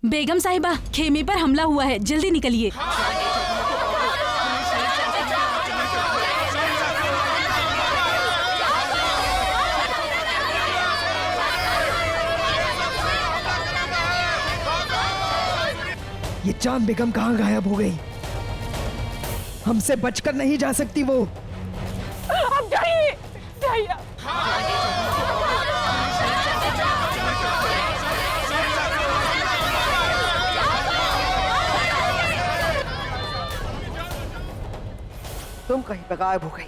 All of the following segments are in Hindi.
बेगम साहिबा, खेमे पर हमला हुआ है, जल्दी निकलिए। ये चांद बेगम कहाँ गायब हो गई? हमसे बचकर नहीं जा सकती वो। अब जाइए, जाइए। तुम कहीं पे गायब हो गई।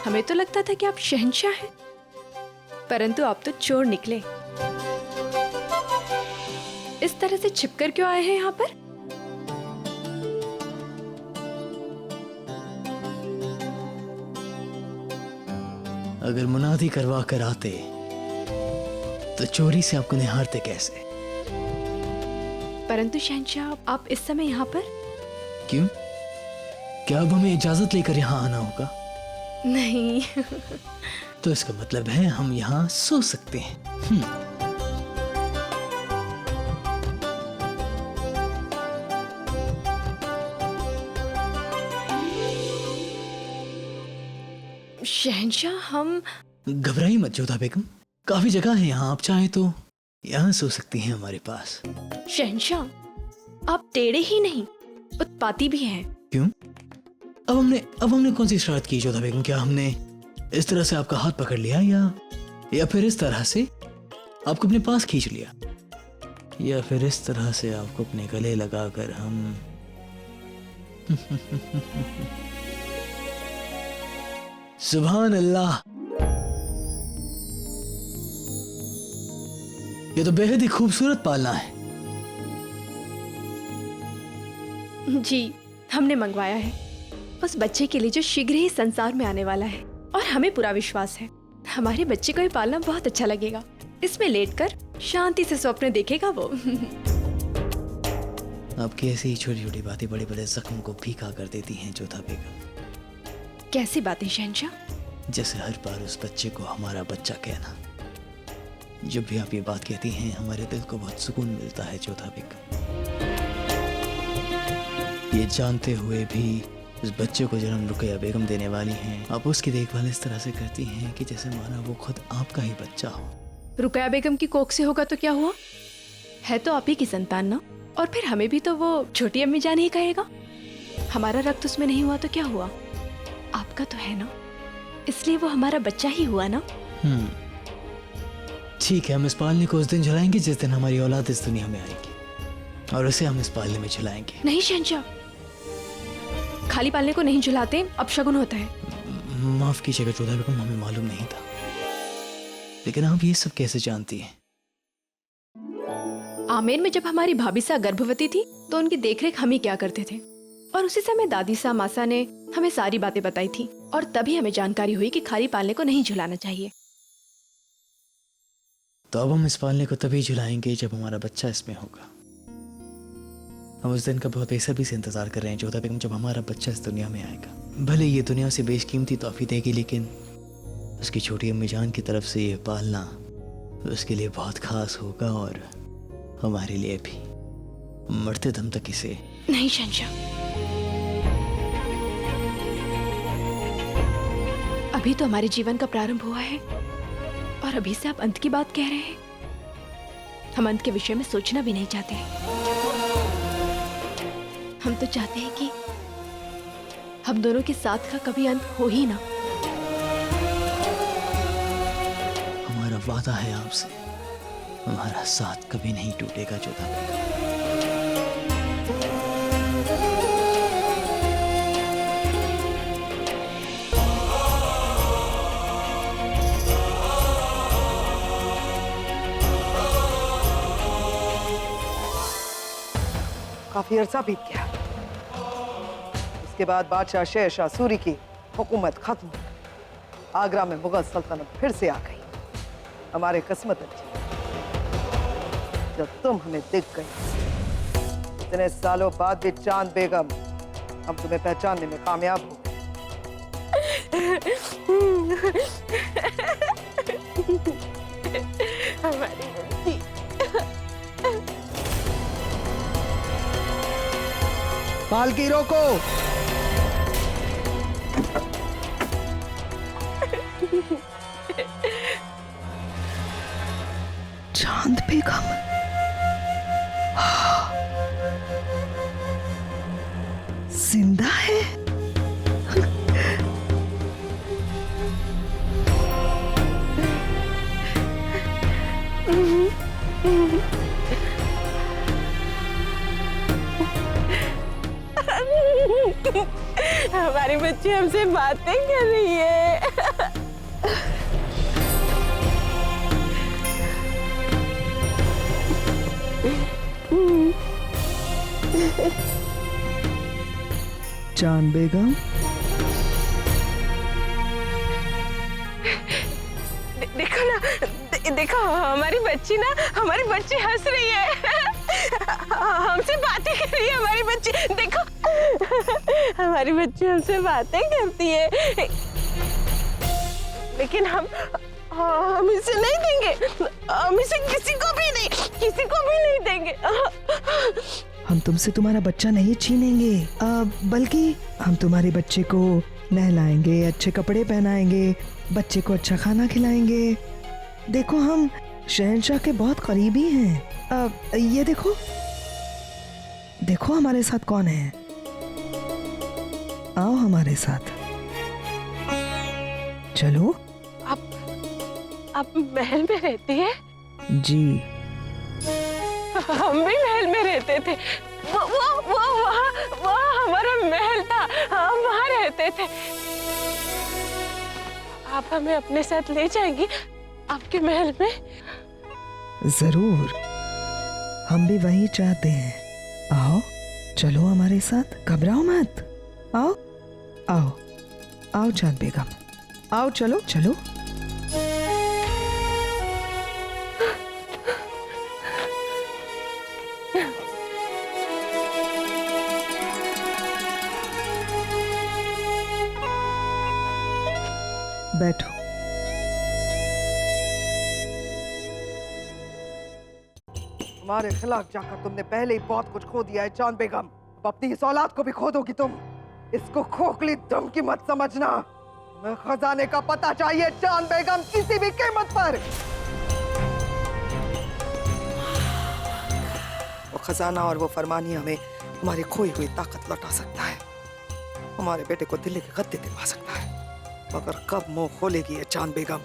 हमें तो लगता था कि आप शहंशाह हैं, परंतु आप तो चोर निकले। इस तरह से छिपकर क्यों आए हैं यहाँ पर? अगर मुनादी करवा कर आते तो चोरी से आपको निहारते कैसे? परंतु शहंशाह, आप इस समय यहाँ पर? क्यों? क्या अब हमें इजाजत लेकर यहाँ आना होगा? नहीं। तो इसका मतलब है हम यहाँ सो सकते हैं। शहंशाह, हम... घबराइए मत जोधा बेगम, काफी जगह है यहाँ, आप चाहे तो यहाँ सो सकती हैं हमारे पास। शहंशाह, आप टेढ़े ही नहीं, उत्पाती भी हैं। क्यों? अब हमने कौन सी शरारत की जोधा बेगम? क्या हमने इस तरह से आपका हाथ पकड़ लिया या फिर इस तरह से आपको अपने पास खींच लिया, या फिर इस तरह से आपको अपने गले लगाकर हम सुभान अल्लाह, ये तो बेहद ही खूबसूरत पालना है। जी, हमने मंगवाया है उस बच्चे के लिए जो शीघ्र ही संसार में आने वाला है, और हमें पूरा विश्वास है हमारे बच्चे को ये पालना बहुत अच्छा लगेगा। इसमें लेटकर शांति से स्वप्न देखेगा वो। आपकी ऐसी ही छोटी छोटी बातें बड़े बड़े जख्म को फीका कर देती हैं जोधा बेगम। कैसी बातें शहंशाह? जैसे हर बार उस बच्चे को हमारा बच्चा कहना। जब भी आप ये बात कहती हैं हमारे दिल को बहुत सुकून मिलता है जोधा बेगम। ये जानते हुए भी उस बच्चे को जन्म रुकैया बेगम देने वाली हैं, आप उसकी देखभाल इस तरह से करती हैं कि जैसे माना वो खुद आपका ही बच्चा हो। रुकैया बेगम की कोख से होगा तो क्या हुआ, है तो आप ही की संतान ना, और फिर हमें भी तो वो छोटी अम्मी जान ही कहेगा। हमारा रक्त उसमें नहीं हुआ तो क्या हुआ, आपका तो है ना, इसलिए वो हमारा बच्चा ही हुआ ना। ठीक है, हम इस पालने को उस दिन झुलाएंगे जिस दिन हमारी औलाद इस दुनिया में आएगी, और उसे हम इस पालने में झुलाएंगे। नहीं शहंशाह, खाली पालने को नहीं झुलाते, अपशगुन होता है। माफ कीजिएगा जोधा बेगम, हमें मालूम नहीं था। लेकिन आप ये सब कैसे जानती हैं? आमेर में जब हमारी भाभी सा गर्भवती थी तो उनकी देखरेख हम ही क्या करते थे, और उसी समय दादी सा मासा ने हमें सारी बातें बताई थी, और तभी हमें जानकारी हुई कि खाली पालने को नहीं झुलाना चाहिए। तो अब हम इस पालने को तभी झुलाएंगे जब हमारा बच्चा इसमें होगा। हम उस दिन का बहुत बेसब्री से इंतजार कर रहे हैं जोधा बेगम, जब हमारा बच्चा इस दुनिया में आएगा। भले ये दुनिया से बेशकीमती तोहफी देगी, लेकिन उसकी छोटी अम्मी जान की तरफ से ये पालना उसके लिए बहुत खास होगा, और हमारे लिए भी मरते दम तक इसे। नहीं शहंशाह, अभी तो हमारे जीवन का प्रारंभ हुआ है, और अभी से आप अंत की बात कह रहे हैं। हम अंत के विषय में सोचना भी नहीं चाहते। हम तो चाहते हैं कि हम दोनों के साथ का कभी अंत हो ही ना। हमारा वादा है आपसे, हमारा साथ कभी नहीं टूटेगा जोधा बेगम। काफी अरसा बीत गया। उसके बाद बादशाह शेर शाह सूरी की हुकूमत खत्म हो गई। आगरा में मुगल सल्तनत फिर से आ गई। हमारे किस्मत अच्छी, जब तुम हमें दिख गई। इतने सालों बाद भी चांद बेगम हम तुम्हें पहचानने में कामयाब हो गए। हमारी बच्ची। पालकी रोको। चांद बेगम, जिंदा है? हमारी बच्ची हमसे बातें कर रही है। चांद बेगम, देखो ना, देखो हमारी बच्ची हंस रही है। हमसे बातें कर रही है हमारी बच्ची। देखो हमारी बच्ची हमसे बातें करती है, लेकिन हम इसे नहीं देंगे। हम इसे किसी को भी नहीं देंगे। हम तुमसे तुम्हारा बच्चा नहीं छीनेंगे, बल्कि हम तुम्हारे बच्चे को नहलाएंगे, अच्छे कपड़े पहनाएंगे, बच्चे को अच्छा खाना खिलाएंगे। देखो हम शहंशाह के बहुत करीबी हैं। ये देखो, देखो हमारे साथ कौन है। आओ हमारे साथ, चलो। आप महल में रहती है? जी, हम भी महल में रहते थे। वो हमारा महल था, हम वहाँ रहते थे। आप हमें अपने साथ ले जाएंगी आपके महल में? जरूर, हम भी वही चाहते हैं। आओ, चलो हमारे साथ, घबराओ मत। आओ आओ आओ चांद बेगम, आओ, चलो चलो। बैठो। हमारे खिलाफ जाकर तुमने पहले ही बहुत कुछ खो दिया है चांद बेगम। अब अपनी इस औलाद को भी खो दोगी तुम। इसको खोखली धमकी मत समझना। मैं खजाने का पता चाहिए चांद बेगम, किसी भी कीमत पर। वो खजाना और वो फरमानी हमें हमारी खोई हुई ताकत लौटा सकता है, हमारे बेटे को दिल्ली के गद्दे दिलवा सकता है, मगर कब मुंह खोलेगी ये चांद बेगम?